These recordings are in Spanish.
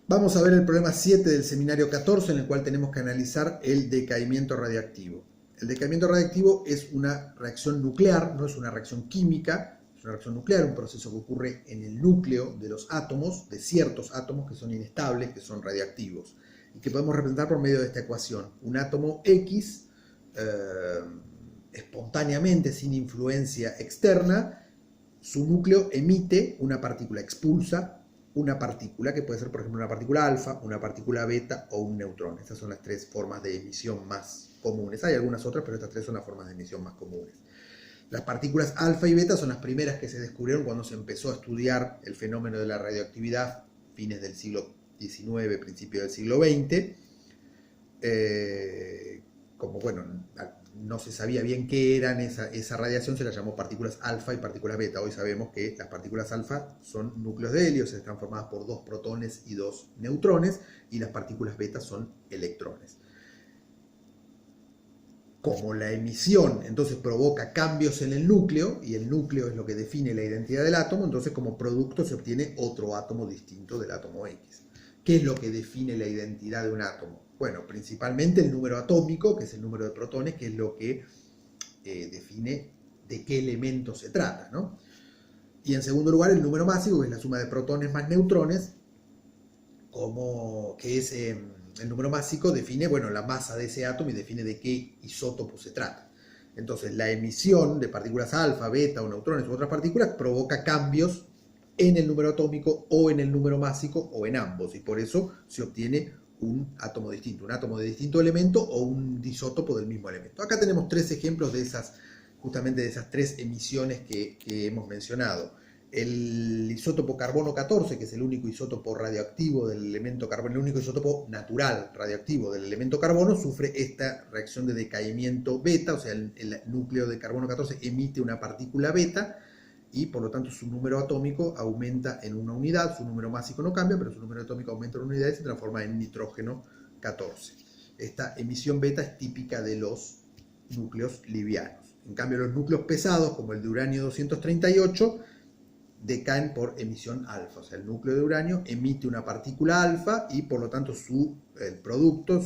Vamos a ver el problema 7 del seminario 14, en el cual tenemos que analizar el decaimiento radiactivo. El decaimiento radiactivo es una reacción nuclear, no es una reacción química, es una reacción nuclear, un proceso que ocurre en el núcleo de los átomos, de ciertos átomos que son inestables, que son radiactivos, y que podemos representar por medio de esta ecuación. Un átomo X, espontáneamente, sin influencia externa, su núcleo emite una partícula, expulsa una partícula, que puede ser, por ejemplo, una partícula alfa, una partícula beta o un neutrón. Estas son las tres formas de emisión más comunes. Hay algunas otras, pero estas tres son las formas de emisión más comunes. Las partículas alfa y beta son las primeras que se descubrieron cuando se empezó a estudiar el fenómeno de la radioactividad, fines del siglo XIX, principio del siglo XX. Como bueno, no se sabía bien qué eran esa radiación, se la llamó partículas alfa y partículas beta. Hoy sabemos que las partículas alfa son núcleos de helio, están formadas por 2 protones y 2 neutrones, y las partículas beta son electrones. Como la emisión entonces provoca cambios en el núcleo, y el núcleo es lo que define la identidad del átomo, entonces como producto se obtiene otro átomo distinto del átomo X. ¿Qué es lo que define la identidad de un átomo? Bueno, principalmente el número atómico, que es el número de protones, que es lo que define de qué elemento se trata, ¿no? Y en segundo lugar, el número másico, que es la suma de protones más neutrones, que es el número másico define, bueno, la masa de ese átomo y define de qué isótopo se trata. Entonces, la emisión de partículas alfa, beta o neutrones u otras partículas provoca cambios en el número atómico o en el número másico o en ambos, y por eso se obtiene un átomo distinto, un átomo de distinto elemento o un disótopo del mismo elemento. Acá tenemos 3 ejemplos de esas, justamente de esas 3 emisiones que hemos mencionado. El isótopo carbono 14, que es el único isótopo radioactivo del elemento carbono, el único isótopo natural radioactivo del elemento carbono, sufre esta reacción de decaimiento beta, o sea, el núcleo de carbono 14 emite una partícula beta, y por lo tanto su número atómico aumenta en una unidad, su número másico no cambia, pero su número atómico aumenta en una unidad y se transforma en nitrógeno 14. Esta emisión beta es típica de los núcleos livianos. En cambio, los núcleos pesados, como el de uranio 238, decaen por emisión alfa. O sea, el núcleo de uranio emite una partícula alfa y por lo tanto el producto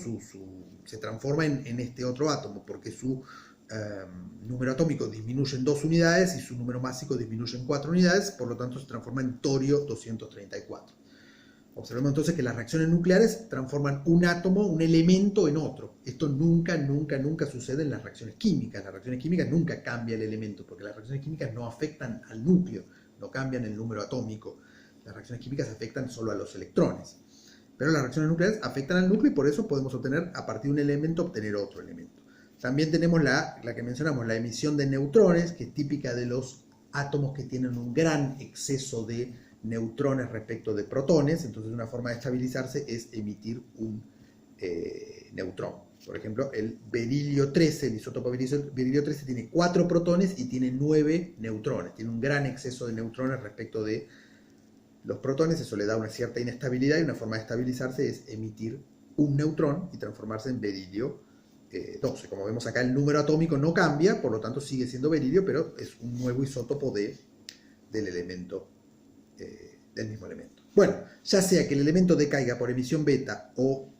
se transforma en este otro átomo, porque su número atómico disminuye en 2 unidades y su número másico disminuye en 4 unidades, por lo tanto se transforma en torio 234. Observemos entonces que las reacciones nucleares transforman un átomo, un elemento, en otro. Esto nunca sucede en las reacciones químicas. Las reacciones químicas nunca cambia el elemento, porque las reacciones químicas no afectan al núcleo, no cambian el número atómico. Las reacciones químicas afectan solo a los electrones. Pero las reacciones nucleares afectan al núcleo y por eso podemos obtener, a partir de un elemento, obtener otro elemento. También tenemos la que mencionamos, la emisión de neutrones, que es típica de los átomos que tienen un gran exceso de neutrones respecto de protones. Entonces una forma de estabilizarse es emitir un neutrón. Por ejemplo, el berilio 13, el isótopo berilio 13 tiene 4 protones y tiene 9 neutrones. Tiene un gran exceso de neutrones respecto de los protones. Eso le da una cierta inestabilidad, y una forma de estabilizarse es emitir un neutrón y transformarse en berilio 12. Como vemos acá, el número atómico no cambia, por lo tanto sigue siendo berilio, pero es un nuevo isótopo del elemento, del mismo elemento. Bueno, ya sea que el elemento decaiga por emisión beta o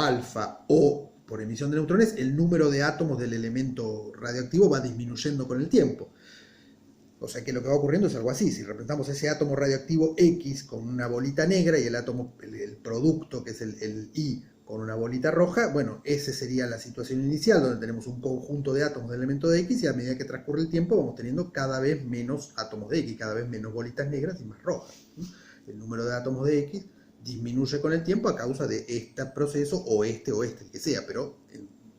alfa o por emisión de neutrones, el número de átomos del elemento radioactivo va disminuyendo con el tiempo. O sea que lo que va ocurriendo es algo así. Si representamos ese átomo radioactivo X con una bolita negra y el producto, que es el Y, con una bolita roja, bueno, esa sería la situación inicial, donde tenemos un conjunto de átomos del elemento de X, y a medida que transcurre el tiempo vamos teniendo cada vez menos átomos de X, cada vez menos bolitas negras y más rojas. El número de átomos de X disminuye con el tiempo a causa de este proceso, o el que sea, pero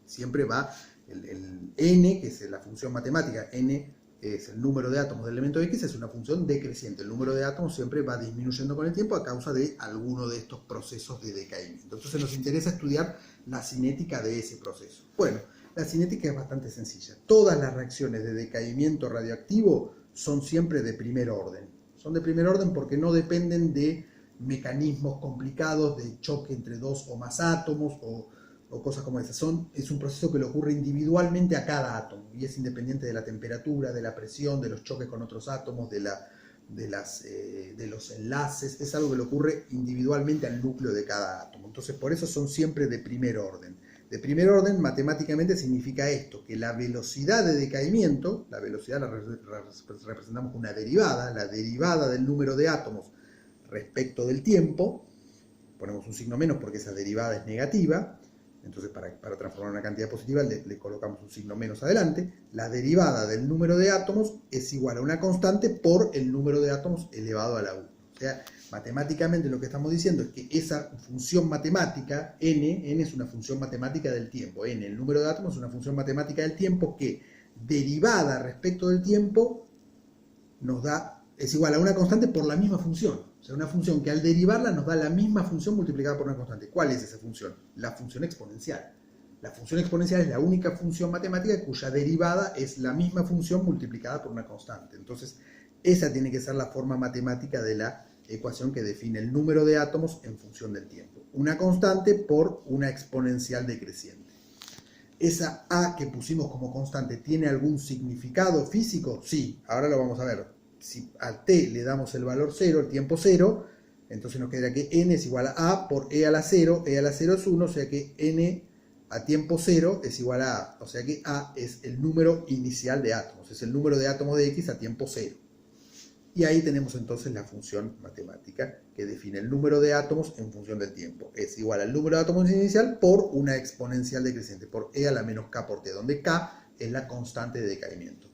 siempre va el n, que es la función matemática, n es el número de átomos del elemento X, es una función decreciente. El número de átomos siempre va disminuyendo con el tiempo a causa de alguno de estos procesos de decaimiento. Entonces nos interesa estudiar la cinética de ese proceso. Bueno, la cinética es bastante sencilla. Todas las reacciones de decaimiento radioactivo son siempre de primer orden. Son de primer orden porque no dependen de mecanismos complicados de choque entre 2 o más átomos o cosas como esas. Es un proceso que le ocurre individualmente a cada átomo y es independiente de la temperatura, de la presión, de los choques con otros átomos, de de los enlaces, es algo que le ocurre individualmente al núcleo de cada átomo. Entonces, por eso son siempre de primer orden. De primer orden, matemáticamente, significa esto, que la velocidad de decaimiento, la velocidad la representamos con una derivada, la derivada del número de átomos respecto del tiempo, ponemos un signo menos porque esa derivada es negativa, entonces para transformar una cantidad positiva le colocamos un signo menos adelante. La derivada del número de átomos es igual a una constante por el número de átomos elevado a la 1. O sea, matemáticamente lo que estamos diciendo es que esa función matemática, n es una función matemática del tiempo, n, el número de átomos es una función matemática del tiempo que, derivada respecto del tiempo, es igual a una constante por la misma función. O sea, una función que al derivarla nos da la misma función multiplicada por una constante. ¿Cuál es esa función? La función exponencial. La función exponencial es la única función matemática cuya derivada es la misma función multiplicada por una constante. Entonces, esa tiene que ser la forma matemática de la ecuación que define el número de átomos en función del tiempo. Una constante por una exponencial decreciente. ¿Esa a que pusimos como constante tiene algún significado físico? Sí, ahora lo vamos a ver. Si a t le damos el valor 0, el tiempo 0, entonces nos quedaría que n es igual a por e a la 0 es 1, o sea que n a tiempo 0 es igual a a, o sea que a es el número inicial de átomos, es el número de átomos de x a tiempo 0. Y ahí tenemos entonces la función matemática que define el número de átomos en función del tiempo. Es igual al número de átomos inicial por una exponencial decreciente, por e a la menos k por t, donde k es la constante de decaimiento.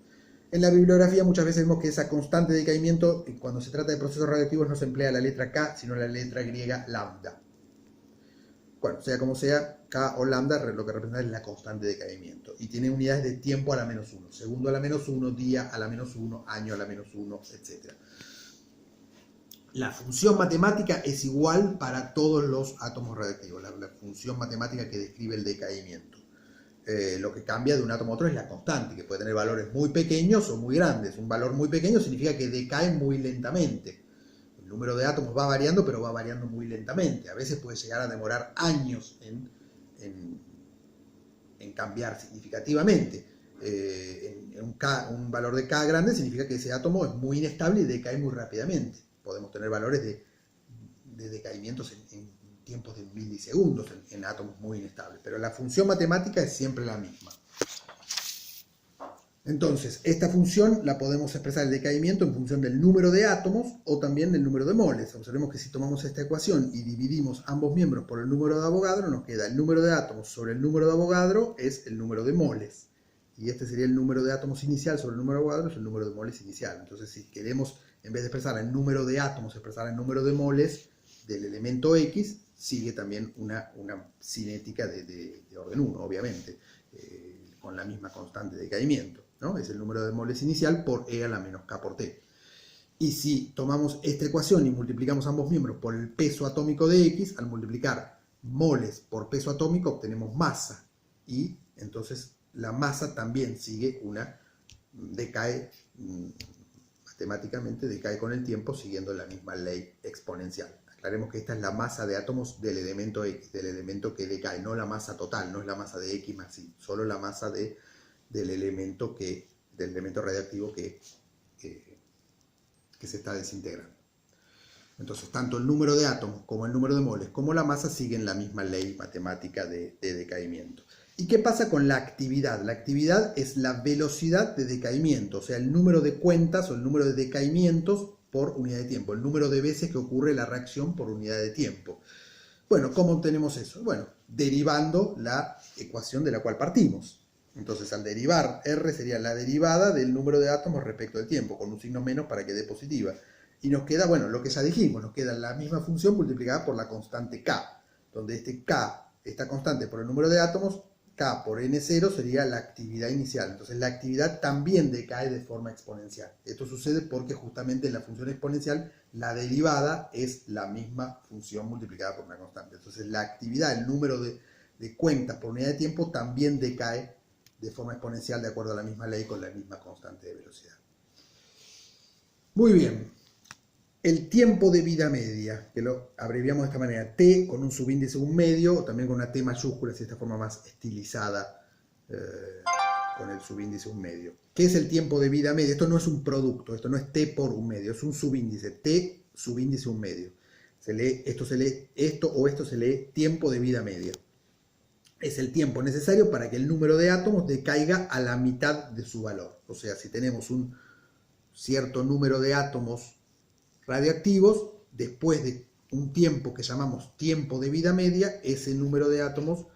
En la bibliografía muchas veces vemos que esa constante de decaimiento, cuando se trata de procesos radioactivos, no se emplea la letra K, sino la letra griega lambda. Bueno, sea como sea, K o lambda lo que representa es la constante de decaimiento. Y tiene unidades de tiempo a la menos 1, segundo a la menos 1, día a la menos 1, año a la menos 1, etc. La función matemática es igual para todos los átomos radioactivos, la función matemática que describe el decaimiento. Lo que cambia de un átomo a otro es la constante, que puede tener valores muy pequeños o muy grandes. Un valor muy pequeño significa que decae muy lentamente. El número de átomos va variando, pero va variando muy lentamente. A veces puede llegar a demorar años en cambiar significativamente. Un valor de K grande significa que ese átomo es muy inestable y decae muy rápidamente. Podemos tener valores de decaimientos en tiempos de milisegundos en átomos muy inestables, pero la función matemática es siempre la misma. Entonces, esta función la podemos expresar el decaimiento en función del número de átomos o también del número de moles. Observemos que si tomamos esta ecuación y dividimos ambos miembros por el número de Avogadro, nos queda el número de átomos sobre el número de Avogadro es el número de moles. Y este sería el número de átomos inicial sobre el número de Avogadro, es el número de moles inicial. Entonces, si queremos, en vez de expresar el número de átomos, expresar el número de moles del elemento X, sigue también una cinética de orden 1, obviamente, con la misma constante de decaimiento, ¿no? Es el número de moles inicial por e a la menos k por t. Y si tomamos esta ecuación y multiplicamos ambos miembros por el peso atómico de X, al multiplicar moles por peso atómico obtenemos masa. Y entonces la masa también sigue decae, matemáticamente decae con el tiempo siguiendo la misma ley exponencial. Aclaremos que esta es la masa de átomos del elemento X, del elemento que decae, no la masa total, no es la masa de X más Y, solo la masa del elemento radiactivo que se está desintegrando. Entonces, tanto el número de átomos como el número de moles como la masa siguen la misma ley matemática de decaimiento. ¿Y qué pasa con la actividad? La actividad es la velocidad de decaimiento, o sea, el número de cuentas o el número de decaimientos por unidad de tiempo, el número de veces que ocurre la reacción por unidad de tiempo. Bueno, ¿cómo obtenemos eso? Bueno, derivando la ecuación de la cual partimos. Entonces, al derivar, R sería la derivada del número de átomos respecto al tiempo, con un signo menos para que dé positiva. Y nos queda, bueno, lo que ya dijimos, nos queda la misma función multiplicada por la constante K, donde esta constante por el número de átomos, K por N0 sería la actividad inicial. Entonces la actividad también decae de forma exponencial. Esto sucede porque justamente en la función exponencial la derivada es la misma función multiplicada por una constante. Entonces la actividad, el número de cuentas por unidad de tiempo también decae de forma exponencial de acuerdo a la misma ley con la misma constante de velocidad. Muy bien. El tiempo de vida media, que lo abreviamos de esta manera, T con un subíndice 1 medio, o también con una T mayúscula, si de esta forma más estilizada con el subíndice 1 medio. ¿Qué es el tiempo de vida media? Esto no es un producto, esto no es t por 1 medio, es un subíndice, t subíndice 1 medio. Esto se lee tiempo de vida media. Es el tiempo necesario para que el número de átomos decaiga a la mitad de su valor. O sea, si tenemos un cierto número de átomos radioactivos, después de un tiempo que llamamos tiempo de vida media, ese número de átomos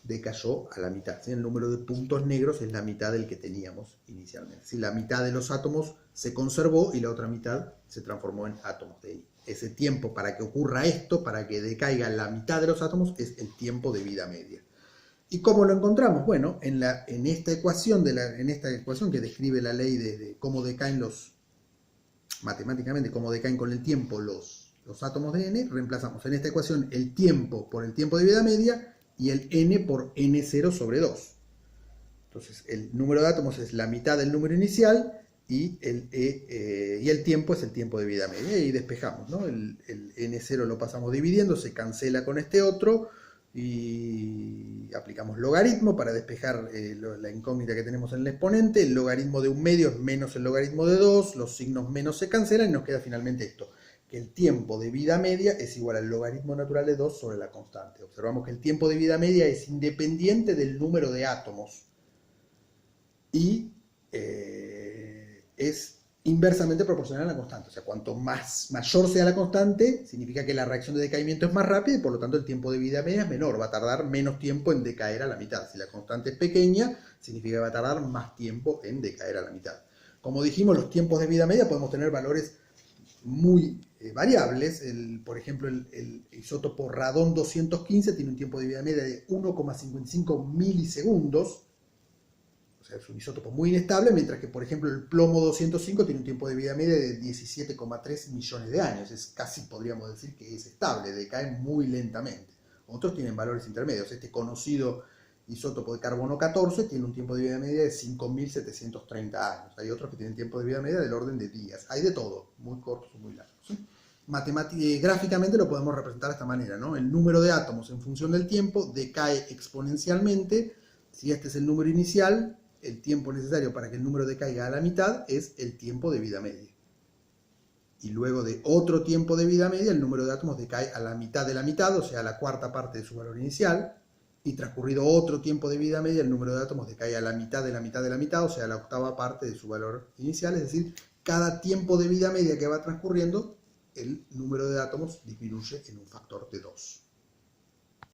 decayó a la mitad. ¿Sí? El número de puntos negros es la mitad del que teníamos inicialmente. ¿Sí? La mitad de los átomos se conservó y la otra mitad se transformó en átomos de helio. Ese tiempo para que ocurra esto, para que decaiga la mitad de los átomos, es el tiempo de vida media. ¿Y cómo lo encontramos? Bueno, en esta ecuación que describe la ley de cómo decaen matemáticamente, cómo decaen con el tiempo los átomos de n, reemplazamos en esta ecuación el tiempo por el tiempo de vida media y el n por n0 sobre 2. Entonces, el número de átomos es la mitad del número inicial y el tiempo es el tiempo de vida media. Y despejamos, ¿no? El n0 lo pasamos dividiendo, se cancela con este otro y aplicamos logaritmo para despejar la incógnita que tenemos en el exponente. El logaritmo de 1 medio es menos el logaritmo de 2, los signos menos se cancelan y nos queda finalmente esto, que el tiempo de vida media es igual al logaritmo natural de 2 sobre la constante. Observamos que el tiempo de vida media es independiente del número de átomos y es inversamente proporcional a la constante. O sea, cuanto mayor sea la constante, significa que la reacción de decaimiento es más rápida y por lo tanto el tiempo de vida media es menor. Va a tardar menos tiempo en decaer a la mitad. Si la constante es pequeña, significa que va a tardar más tiempo en decaer a la mitad. Como dijimos, los tiempos de vida media podemos tener valores muy variables. Por ejemplo, el isótopo radón 215 tiene un tiempo de vida media de 1,55 milisegundos. O sea, es un isótopo muy inestable, mientras que, por ejemplo, el plomo 205 tiene un tiempo de vida media de 17,3 millones de años. Es casi, podríamos decir, que es estable, decae muy lentamente. Otros tienen valores intermedios. Este conocido isótopo de carbono 14 tiene un tiempo de vida media de 5.730 años. Hay otros que tienen tiempo de vida media del orden de días. Hay de todo, muy cortos o muy largos. ¿Sí? Gráficamente lo podemos representar de esta manera, ¿no? El número de átomos en función del tiempo decae exponencialmente. Si este es el número inicial, el tiempo necesario para que el número decaiga a la mitad es el tiempo de vida media. Y luego de otro tiempo de vida media, el número de átomos decae a la mitad de la mitad, o sea, a la cuarta parte de su valor inicial. Y transcurrido otro tiempo de vida media, el número de átomos decae a la mitad de la mitad de la mitad, o sea, a la octava parte de su valor inicial. Es decir, cada tiempo de vida media que va transcurriendo, el número de átomos disminuye en un factor de 2.